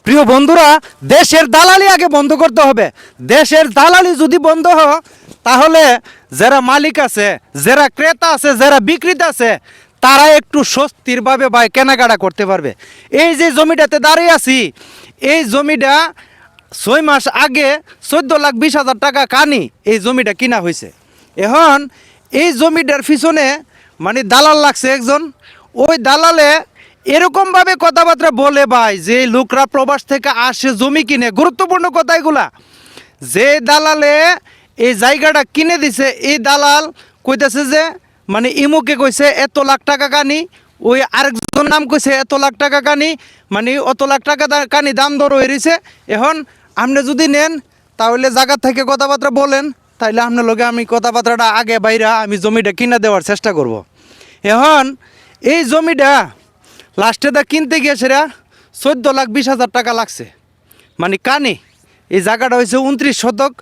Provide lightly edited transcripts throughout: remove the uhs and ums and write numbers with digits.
প্রিয় বন্ধুরা, দেশের দালালি আগে বন্ধ করতে হবে। দেশের দালালি যদি বন্ধ হয় তাহলে যারা মালিক আছে, যারা ক্রেতা আছে, যারা বিক্রেতা আছে, তারা একটু স্বস্তিরভাবে ভাই কেনাকাটা করতে পারবে। এই যে জমিটাতে দাঁড়িয়ে আছি, এই জমিটা 6 মাস আগে 14,20,000 টাকা কানি এই জমিটা কিনা হয়েছে। এখন এই জমিটার পিছনে মানে দালাল লাগছে একজন। ওই দালালে এরকমভাবে কথাবার্তা বলে ভাই, যে লোকরা প্রবাস থেকে আসে জমি কিনে, গুরুত্বপূর্ণ কথা এগুলা। যে দালালে এই জায়গাটা কিনে দিছে, এই দালাল কইতেছে যে মানে ইমুকে কইছে এত লাখ টাকা কানি, ওই আরেকজন নাম কইছে এত লাখ টাকা কানি, মানে অত লাখ টাকা কানি দাম দর হয়ে রয়েছে। এখন আপনি যদি নেন তাহলে জায়গা থেকে কথাবার্তা বলেন, তাইলে আপনার লগে আমি কথাবার্তাটা আগে বাইরা আমি জমিটা কিনে দেওয়ার চেষ্টা করব। এখন এই জমিটা লাস্টে দা কিনতে গিয়ে সেটা 14,20,000 টাকা লাগছে। মানে কানি এই জায়গাটা হয়েছে 29 শতক।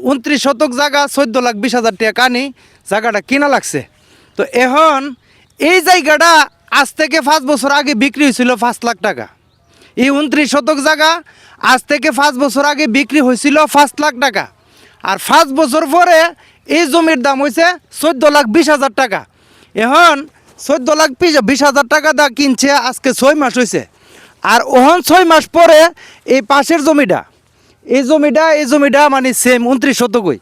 29 শতক জায়গা 14,20,000 টাকা কানি জায়গাটা কিনা লাগছে। তো এখন এই জায়গাটা আজ থেকে 5 বছর আগে বিক্রি হয়েছিল 5 লাখ টাকা। এই 29 শতক জায়গা আজ থেকে 5 বছর আগে বিক্রি হয়েছিল 5 লাখ টাকা। আর 5 বছর পরে এই জমির দাম হয়েছে 14,20,000 টাকা। এখন 14,20,000 টাকা দা কিনছে, আজকে 6 মাস হয়েছে। আর ওহন 6 মাস পরে এই পাশের জমিটা, এই জমিটা মানে সেম 29 শতকই।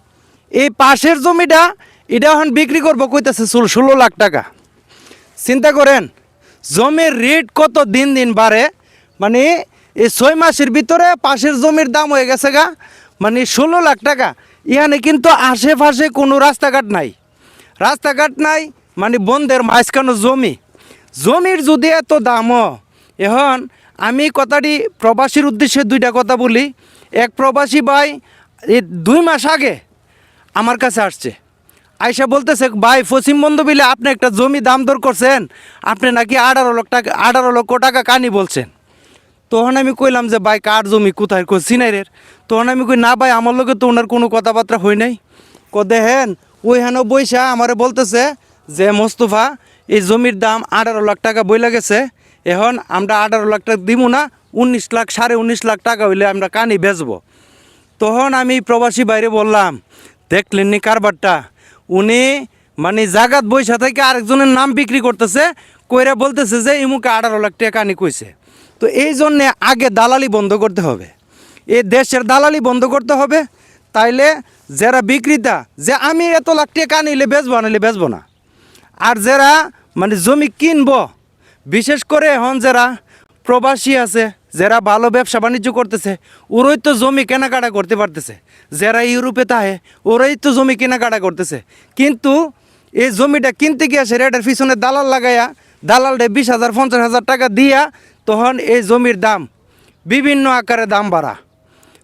এই পাশের জমিটা এটা এখন বিক্রি করবো কইতেছে 16 লাখ টাকা। চিন্তা করেন জমির রেট কত দিন দিন বাড়ে। মানে এই 6 মাসের ভিতরে পাশের জমির দাম হয়ে গেছে গা মানে 16 লাখ টাকা। এখানে কিন্তু আশেপাশে কোনো রাস্তাঘাট নাই, মানে বন্ধের মাঝখানো জমির যদি এত দাম। এখন আমি কথাটি প্রবাসীর উদ্দেশ্যে দুইটা কথা বলি। এক প্রবাসী ভাই এই 2 মাস আগে আমার কাছে আসছে, আয়সা বলতেছে ভাই পশ্চিমবন্ধ বিলে আপনি একটা জমি দাম দর করছেন, আপনি নাকি 18 লক্ষ টাকা কানি বলছেন। তখন আমি কইলাম যে ভাই কার জমি কোথায়, সিনাইরের। তখন আমি কই না ভাই আমার লোকে তো ওনার কোনো কথাবার্তা হয় নাই। দেখেন ওইখানে বৈশা আমারে বলতেছে যে মোস্তফা এই জমির দাম 18 লাখ টাকা বইলা গেছে। এখন আমরা 18 লাখ টাকা দিব না, 19 লাখ 19.5 লাখ টাকা হইলে আমরা কানি বেচবো। তখন আমি প্রবাসী বাইরে বললাম দেখলেননি কারবারটা, উনি মানে জাগাত বৈশা থেকে আরেকজনের নাম বিক্রি করতেছে, কইরা বলতেছে যে ইমুকে 18 লাখ টাকা কানি কইছে। তো এই জন্যে আগে দালালি বন্ধ করতে হবে, এই দেশের দালালি বন্ধ করতে হবে। তাইলে যারা বিক্রেতা যে আমি এত লাখ টাকা নিলে বেচবো না, আর যারা মানে জমি কিনবো, বিশেষ করে এখন যারা প্রবাসী আছে, যারা ভালো ব্যবসা বাণিজ্য করতেছে, ওরাই তো জমি কেনাকাটা করতে পারতেছে। যারা ইউরোপে থাকে ওরাই তো জমি কেনাকাটা করতেছে। কিন্তু এই জমিটা কিনতে গিয়ে সে রেটের পিছনে দালাল লাগাইয়া, দালালটা 20,000 50,000 টাকা দিয়া তখন এই জমির দাম বিভিন্ন আকারে দাম বাড়া।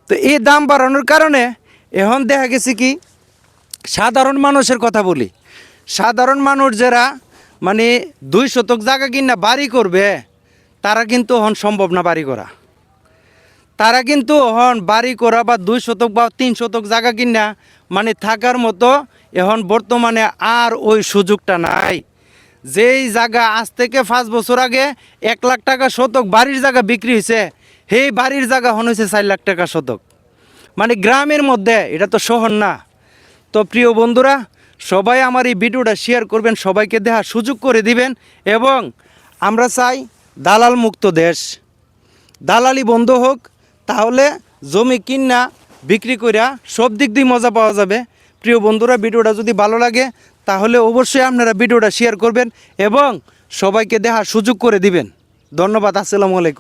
তো এই দাম বাড়ানোর কারণে এখন দেখা গেছে কি সাধারণ মানুষের কথা বলি, সাধারণ মানুষ যারা মানে 2 শতক জায়গা কিনা বাড়ি করবে, তারা কিন্তু এখন সম্ভব না বাড়ি করা। তারা কিন্তু এখন বাড়ি করা বা 2 শতক বা 3 শতক জায়গা কিনা মানে থাকার মতো এখন বর্তমানে আর ওই সুযোগটা নাই। যেই জায়গা আজ থেকে 5 বছর আগে 1 লাখ টাকা শতক বাড়ির জায়গা বিক্রি হয়েছে, সেই বাড়ির জায়গা হন হয়েছে 4 লাখ টাকা শতক। মানে গ্রামের মধ্যে, এটা তো শহর না। তো প্রিয় বন্ধুরা, সবাই আমার এই ভিডিওটা শেয়ার করবেন, সবাইকে দেখার সুযোগ করে দিবেন। এবং আমরা চাই দালাল মুক্ত দেশ, দালালি বন্ধ হোক। তাহলে জমি কিনা বিক্রি কইরা সব দিক দিয়ে মজা পাওয়া যাবে। প্রিয় বন্ধুরা, ভিডিওটা যদি ভালো লাগে তাহলে অবশ্যই আপনারা ভিডিওটা শেয়ার করবেন এবং সবাইকে দেখার সুযোগ করে দিবেন। ধন্যবাদ। আসসালামু আলাইকুম।